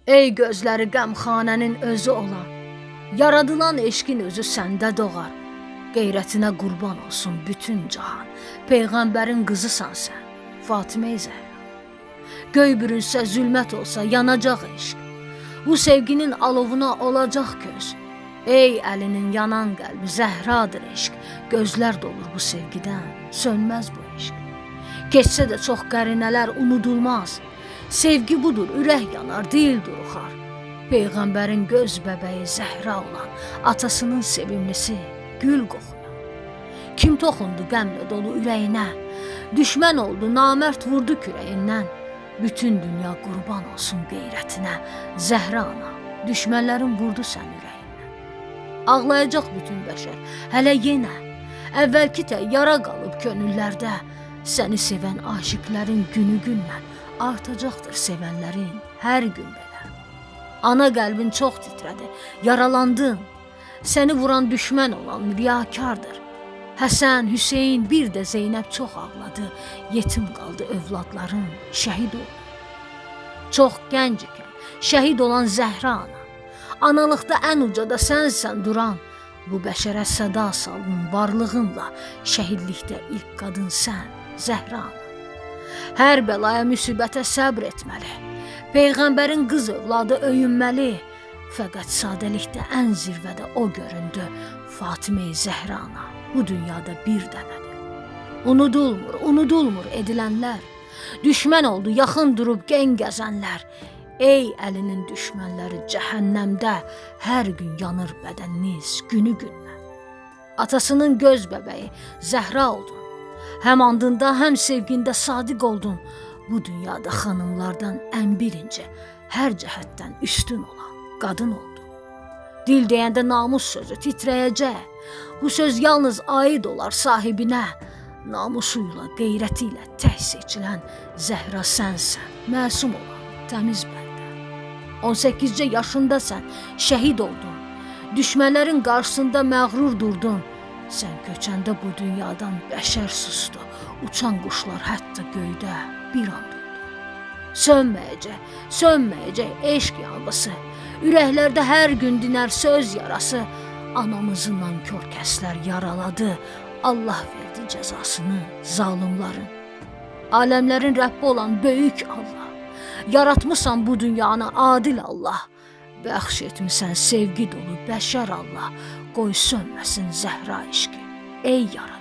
Ey gözləri qəmxanənin özü olan, yaradılan eşqin özü səndə doğar. Qeyrətinə qurban olsun bütün cahan, Peyğəmbərin qızısan sən, Fatimə-i Zəhra. Göy bürünsə, zülmət olsa, yanacaq eşq. Bu sevginin alovuna olacaq köz. Ey əlinin yanan qəlbi, Zəhradır eşq. Gözlər dolur bu sevgidən, sönməz bu eşq. Keçsə də çox qərinələr unudulmaz. Sevgi budur, ürək yanar, dil duruxar. Peyğəmbərin göz bəbəyi Zəhra olan, atasının sevimlisi, gül qoxuyan. Kim toxundu qəmlə dolu ürəyinə, düşmən oldu, namərd vurdu kürəyindən. Bütün dünya qurban olsun qeyrətinə, Zəhra ana, düşmənlərin vurdu sən ürəyindən. Ağlayacaq bütün bəşər, hələ yenə, əvvəlki tək yara qalıb könüllərdə. Səni sevən aşiqlərin günü gündən, artacaqdır sevənlərin hər gün belə. Ana qəlbin çox titrədi, yaralandın. Səni vuran düşmən olan riyakardır. Həsən, Hüseyin, bir də Zeynəb çox ağladı. Yetim qaldı övladların, şəhid oldu. Çox gənc ikən şəhid olan Zəhra ana, analıqda ən ucada sənsən duran. Bu bəşərə səda saldın varlığınla, şəhidlikdə ilk qadın sən, Zəhra ana. Hər bəlaya, müsibətə səbr etməli, Peyğəmbərin qız övladı öyünməli. Fəqət sadəlikdə ən zirvədə o göründü, Fatimə-i Zəhra ana, bu dünyada bir dənədir. Unudulmur edilənlər, düşmən oldu yaxın durub gen gəzənlər. Ey əlinin düşmənləri cəhənnəmdə, hər gün yanır bədəniniz günü gündən. Atasının göz bəbəyi Zəhra oldun, həm andında, həm sevgində sadiq oldun. Bu dünyada xanımlardan ən birinci, hər cəhətdən üstün olan qadın oldu. Dil deyəndə namus sözü titrəyəcək. Bu söz yalnız aid olar sahibinə. Namusuyla, qeyrəti ilə tək seçilən Zəhra sənsən, məsum olan təmiz bəndə. 18 yaşında sən şəhid oldun. Düşmənlərin qarşısında məğrur durdun. Sən köçəndə bu dünyadan bəşər sustu. Uçan quşlar hətta göydə bir an durdu. Sönməyəcək eşq yanğısı. Ürəklərdə hər gün dinər söz yarası. Anamızı nankor kəslər yaraladı. Allah verdi cəzasını zalimların. Aləmlərin Rəbbi olan böyük Allah. Yaratmısan bu dünyanı adil Allah. Bəxş etmisən sevgi dolu bəşər Allah. Qoy sönməsin Zəhra eşqi, ey yaradan.